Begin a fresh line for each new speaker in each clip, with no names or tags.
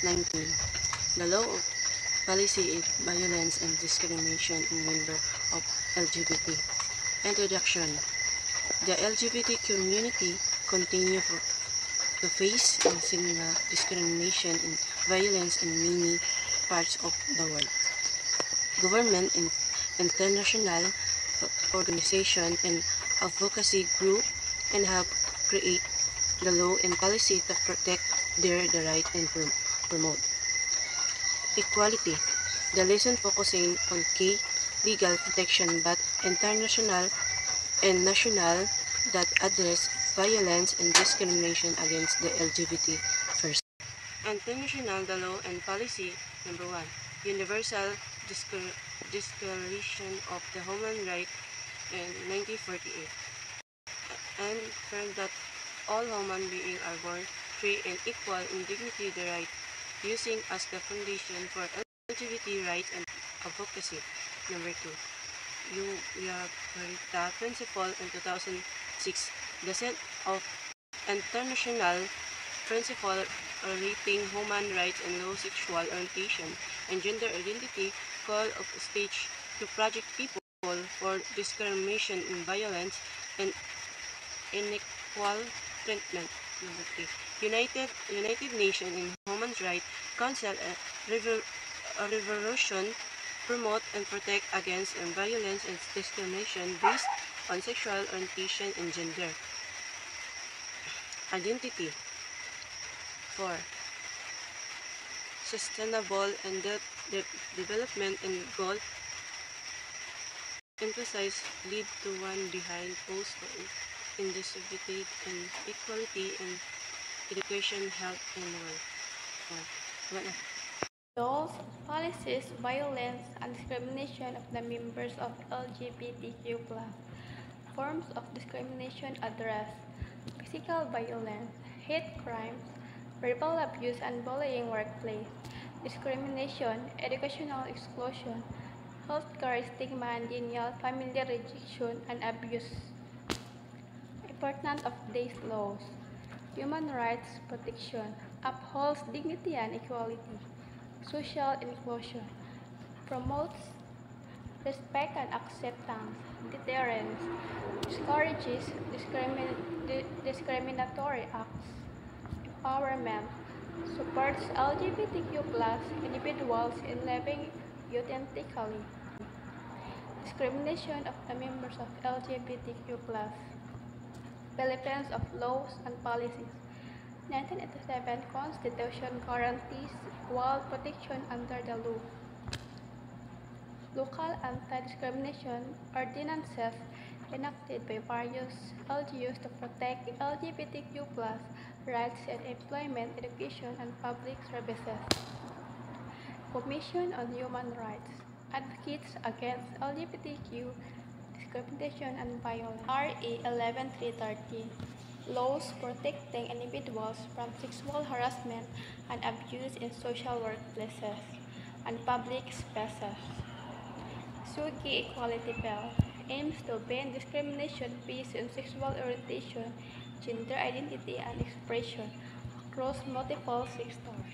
19. The Law of Policy of Violence and Discrimination in Member of LGBT. Introduction. The LGBT community continue to face discrimination and violence in many parts of the world. Government and international organization and advocacy group and have created the law and policy to protect the right and promote equality. The lesson focusing on key legal protection but international and national that address violence and discrimination against the LGBT first. International the law and policy. Number 1. Universal Declaration of the Human Rights in 1948 and affirmed that all human beings are born free and equal in dignity the right, using as the foundation for LGBT rights and advocacy. Number 2. The Principle in 2006, the set of international principle relating human rights and low sexual orientation and gender identity, call of stage to project people for discrimination and violence and unequal treatment. Number 3. United Nations and Human Rights Council a revolution promote and protect against violence and discrimination based on sexual orientation and gender identity. 4. Sustainable and development and goal emphasize lead to one behind post in distributed and equality and education, health, and wealth.
Laws, policies, violence, and discrimination of the members of LGBTQ+. Forms of discrimination address physical violence, hate crimes, verbal abuse and bullying workplace, discrimination, educational exclusion, healthcare stigma and denial, family rejection and abuse. Importance of these laws. Human rights protection upholds dignity and equality. Social inclusion promotes respect and acceptance. Deterrence discourages discriminatory acts. Empowerment supports LGBTQ+ individuals in living authentically. Discrimination of the members of LGBTQ+. Philippines of laws and policies. 1987 Constitution guarantees equal protection under the law. Local anti-discrimination ordinances enacted by various LGUs to protect LGBTQ+ rights in employment, education, and public services. Commission on Human Rights advocates against LGBTQ discrimination and violence. RA 11330 laws protecting individuals from sexual harassment and abuse in social workplaces and public spaces. SUGI Equality Bill aims to ban discrimination based on sexual orientation, gender identity, and expression across multiple sectors.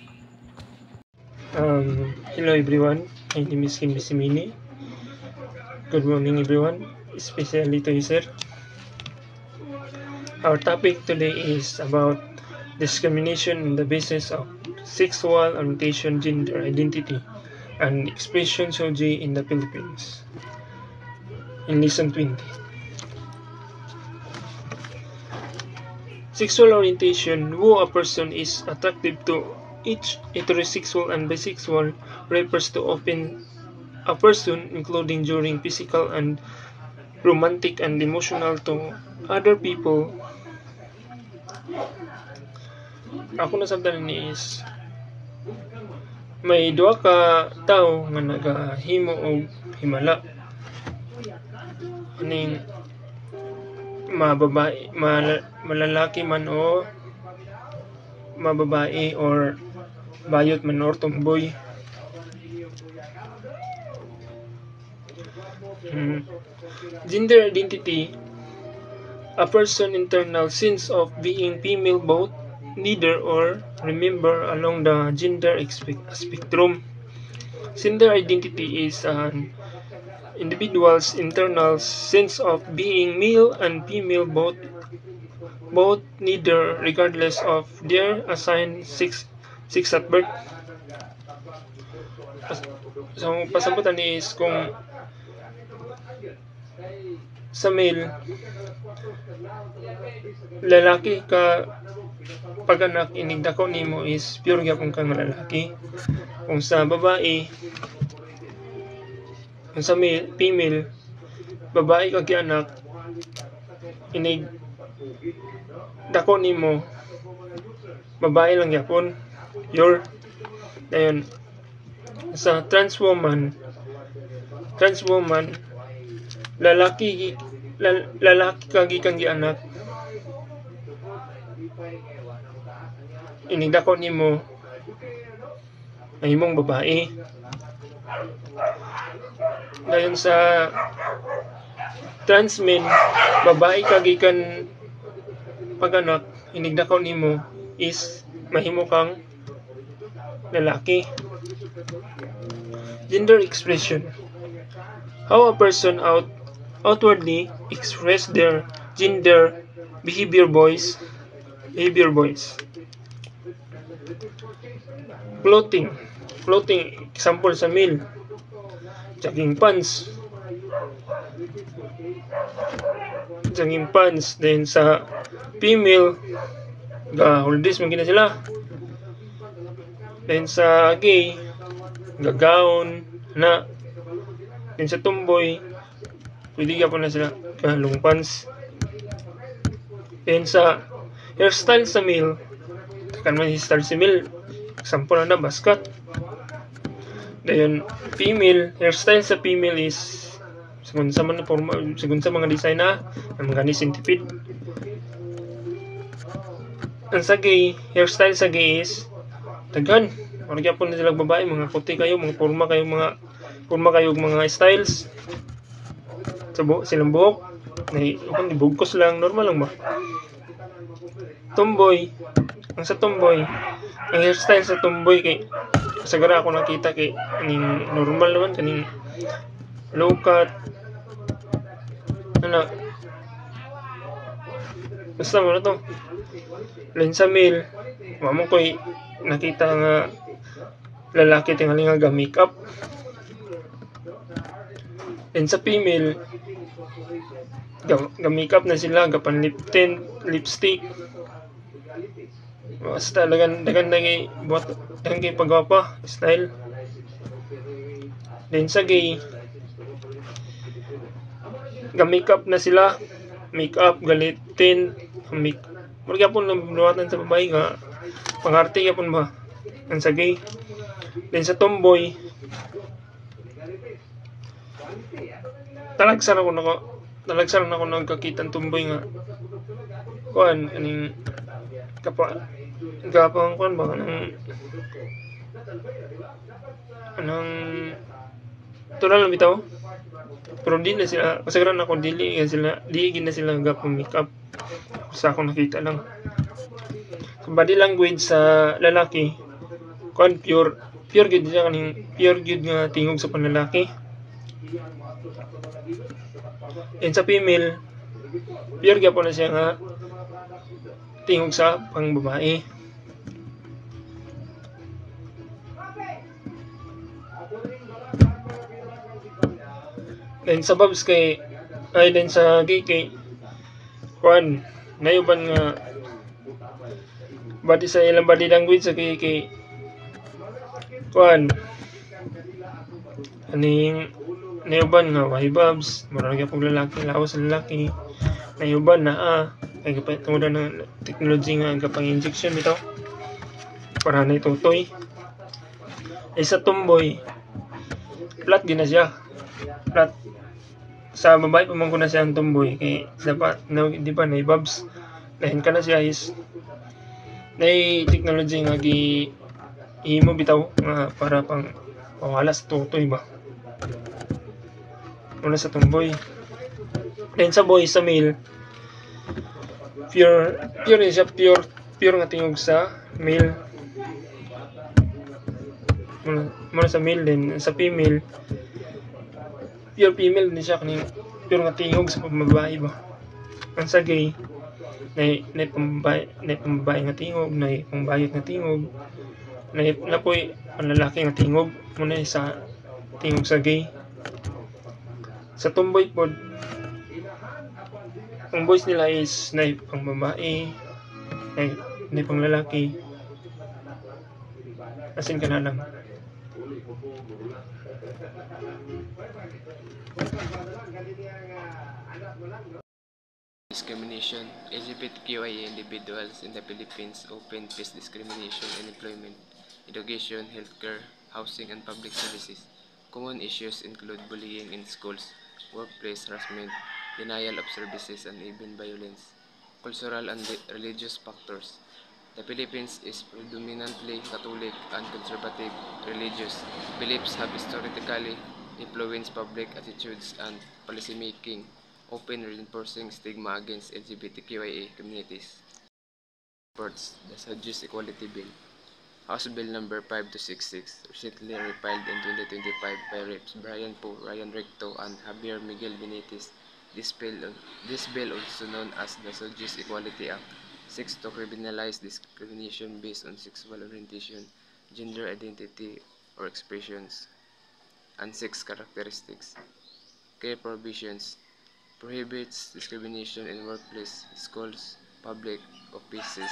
Hello everyone, my name is Kim Bisimini. Good morning everyone, especially to you sir. Our topic today is about discrimination on the basis of sexual orientation, gender identity, and expression SOGI in the Philippines. In lesson 20. Sexual orientation, who a person is attractive to each heterosexual and bisexual, refers to often a person including during physical and romantic and emotional to other people. Ako nasabtan ni is may duha ka tao nga nagahimo og himala aning malalaki man o mababae or bayot man or tomboy. Gender identity, a person's internal sense of being female both neither or remember along the gender spectrum. Gender identity is an individual's internal sense of being male and female, both neither, regardless of their assigned sex at birth. So pasabutan is kung sa male, lalaki ka paganak, inigdako nimo is pure gyapon kang lalaki. Kung sa babae, kung sa female, babae ka gianak, inigdako nimo, babae lang gyapon, pure. Dayon sa trans woman, lalaki ka gikan gianak, inigdako nimo ay imong babae. Dayon sa trans men, babae ka gikan paganak, inigdako nimo is mahimo kang lalaki. Gender expression. How a person outwardly express their gender behavior voice. Clothing, example sa male, jogging pants. Then sa female, holdis man gina sila. Then sa gay, gown na. Then sa tomboy, pwede ka po na sila long pants. Then sa hairstyle sa male, takan man hairstyle sa male, example na basket. Dayon female, hairstyle sa female is sigun sa man forma, sigun sa mga design na mga ni centipede. Ang sa gay, hairstyle sa gay is daghan. Wala gyapon na sila babae, mga puti kayo, mga forma kayo mga styles. Sa silang buhok, kung ibugkos lang, normal lang ba? Tomboy, ang hairstyle sa tomboy kay sagara ako nakita kay kaning normal naman, kaning low cut, basta mo na to. Len sa male, mamo ko'y nakita nga lalaki tingali nga ga makeup. And sa female, ga makeup na sila, ga pan lip tint, lipstick. Basta dagan lagi buat dagan kay pagwapa style. Then sa gay, ga makeup na sila, makeup, ga lip tint, murag gyapon luwatan sa babae nga pangarte gyapon ba ang sa gay. Then sa tomboy, talagsaran ako nagkakita tomboy nga kuan aning gapang kuan ba anang tulad lang bitaw, pero di na sila kasagaran ako di na sila gapang makeup sa akong nakita lang. So, body language sa lalaki kuan pure gid siya, kaning pure gid nga tingog sa panlalaki. And sa female, pure gyapon na siya nga tingog sa pangbabae. Then sa babs kay then sa gay kay kuan nayuban nga body sa ilang body language sa kay kuan aning nayuban nga wahi babs, marami pong lalaki lawas sa lalaki, nayuban na kay tungod ng technology nga gapang injection bitaw para na itutoy. Sa tomboy, flat din na siya, flat. Sa babae pamangko na siya ang tomboy kay dapat di ba na babs lahin ka na siya is na technology nga ihimo bitaw nga para pang pawala sa tutoy ba wala sa tomboy. Then sa boy, sa male, pure siya, pure nga tingog sa male. Muna sa male din, sa female, pure female din siya kaning pure nga tingog sa pambabae ba. Ang sa gay, na pambabae nga tingog, na pambayot nga tingog, na po'y panlalaki nga tingog, muna sa tingog sa gay. Sa tomboy pod, ang voice nila is na pang babae, na pang lalaki, asin ka na lang.
Discrimination. LGBTQIA individuals in the Philippines open face discrimination in employment, education, healthcare, housing, and public services. Common issues include bullying in schools, workplace harassment, denial of services, and even violence. Cultural and religious factors. The Philippines is predominantly Catholic and conservative religious. Beliefs have historically influenced public attitudes and policymaking, often reinforcing stigma against LGBTQIA communities. Supports the SOGIE's Equality Bill. House Bill number 5266, recently refiled in 2025 by Reps Brian Poe, Ryan Recto, and Javier Miguel Benitez. This bill, also known as the SOGIE's Equality Act, seeks to criminalize discrimination based on sexual orientation, gender identity or expressions, and sex characteristics. Key provisions: prohibits discrimination in workplace, schools, public offices,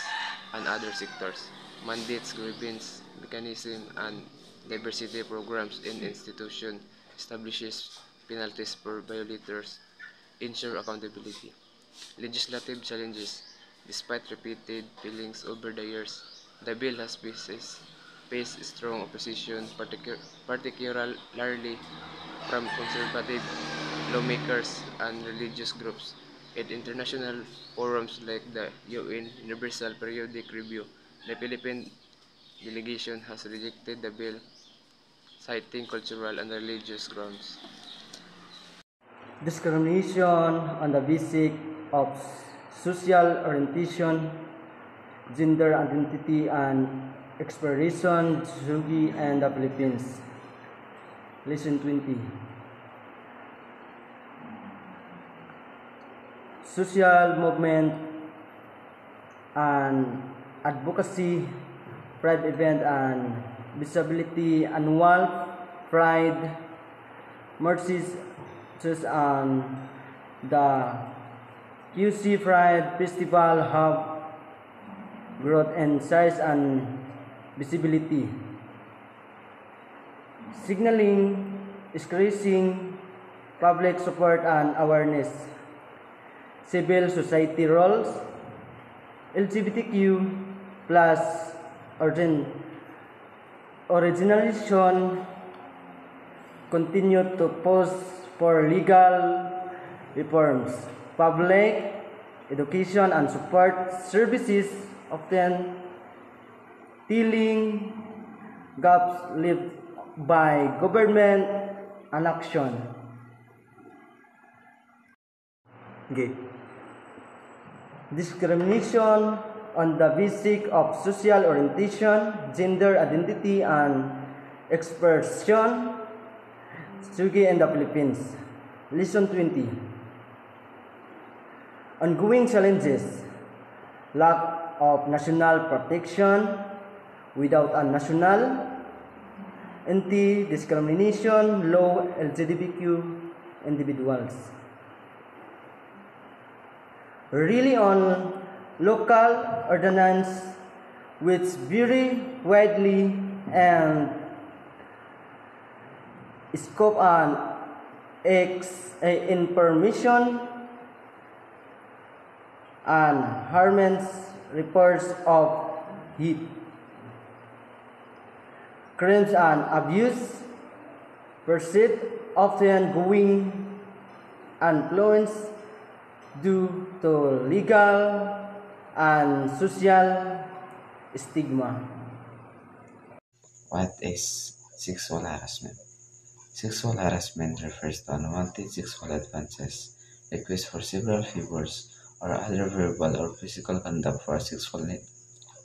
and other sectors. Mandates grievance mechanism and diversity programs in institutions. Establishes penalties for violators. Ensure accountability. Legislative challenges. Despite repeated failings over the years, the bill has faced strong opposition, particularly from conservative lawmakers and religious groups. At international forums like the UN Universal Periodic Review, the Philippine delegation has rejected the bill, citing cultural and religious grounds.
Discrimination on the basis of social orientation, gender identity, and expression, SOGIE and the Philippines. Lesson 20. Social movement and advocacy, Pride event and visibility, annual Pride marches, and the QC Pride Festival have growth in size and visibility, signaling increasing public support and awareness. Civil society roles, LGBTQ plus originalization continue to push for legal reforms. Public education and support services often filling gaps left by government inaction. Okay. Discrimination on the basis of social orientation, gender identity, and expression, SOGIE in the Philippines. Lesson 20. Ongoing challenges: lack of national protection without a national anti-discrimination law LGBTQ individuals. Really on local ordinance which vary widely and scope and information and harmens reports of hate, crimes and abuse persist, often going unfluenced due to legal and social stigma.
What is sexual harassment? Sexual harassment refers to unwanted sexual advances, requests for several favors, or other verbal or physical conduct for a sexual need.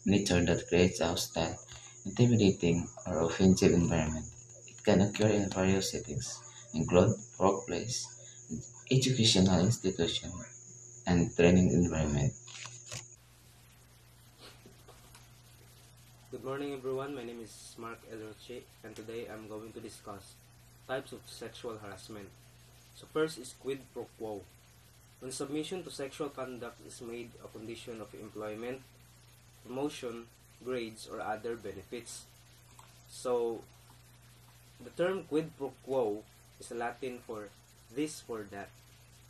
nature that creates a hostile, intimidating, or offensive environment. It can occur in various settings, include workplace, educational institution, and training environment.
Good morning everyone, my name is Mark Elroche and today I'm going to discuss types of sexual harassment. So first is quid pro quo. When submission to sexual conduct is made a condition of employment, promotion, grades, or other benefits. So the term quid pro quo is Latin for this for that.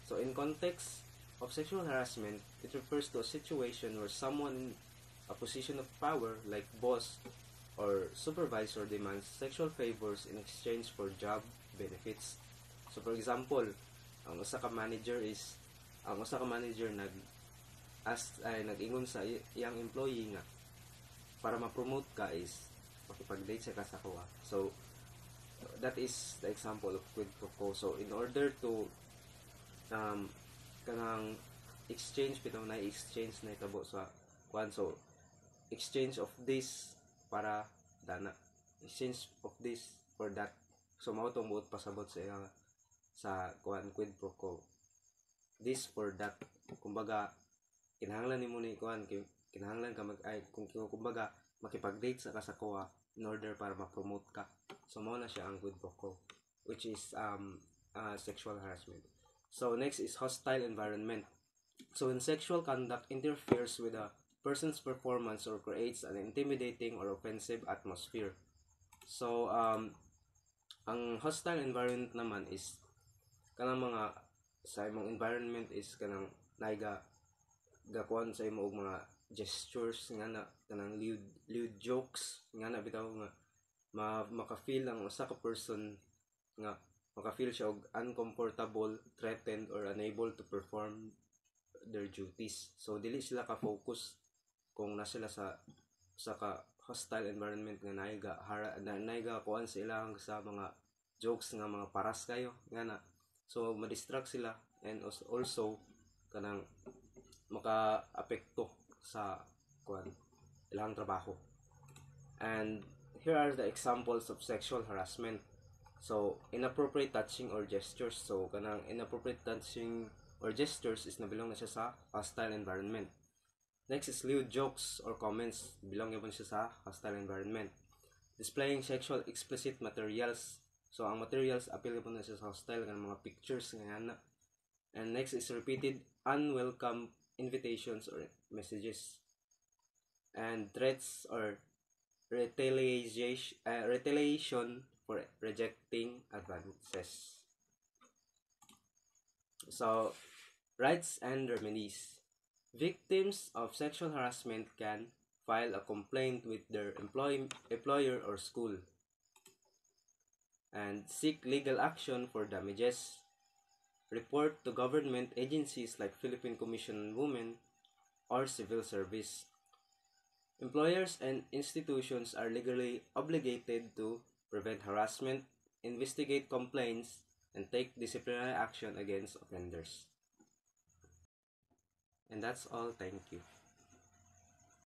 So in context of sexual harassment, it refers to a situation where someone in a position of power like boss or supervisor demands sexual favors in exchange for job benefits. So for example, ang usa ka manager nag-ingon sa iyang employee nga para ma-promote ka is makipag-date sa kasakuha. So that is the example of quid pro quo. So in order to kanang exchange bitaw na exchange na itabo sa kwan, so exchange of this para dana, exchange of this for that. So mao tong buot pasabot sa kwan quid pro quo, this for that. Kumbaga kinahanglan nimo ni kwan, kinahanglan ka kumbaga makipag-date sa kasakuha in order para ma-promote ka. So mao na siya ang quid pro quo, which is sexual harassment. So next is hostile environment. So when sexual conduct interferes with a person's performance or creates an intimidating or offensive atmosphere. So ang hostile environment naman is kanang mga sa imong environment is kanang naiga gakuan sa imo og mga gestures nga na kanang lewd jokes nga na bitaw nga maka-feel ang usa ka person nga maka-feel siya og uncomfortable, threatened, or unable to perform their duties. So dili sila ka-focus kung nasa sila sa ka hostile environment nga naiga kuan sa ilang sa mga jokes nga mga paras kayo nga na. So ma-distract sila and also kanang maka-apekto sa kuan ilang trabaho. And here are the examples of sexual harassment. So inappropriate touching or gestures. So kanang inappropriate touching or gestures is nabilong na siya sa hostile environment. Next is lewd jokes or comments, belong yun siya sa hostile environment. Displaying sexual explicit materials. So ang materials applicable na siya sa hostile ng mga pictures nga na. And next is repeated unwelcome invitations or messages. And threats or retaliation for rejecting advances. So rights and remedies. Victims of sexual harassment can file a complaint with their employer or school and seek legal action for damages, report to government agencies like Philippine Commission on Women or Civil Service. Employers and institutions are legally obligated to prevent harassment, investigate complaints, and take disciplinary action against offenders. And that's all. Thank you.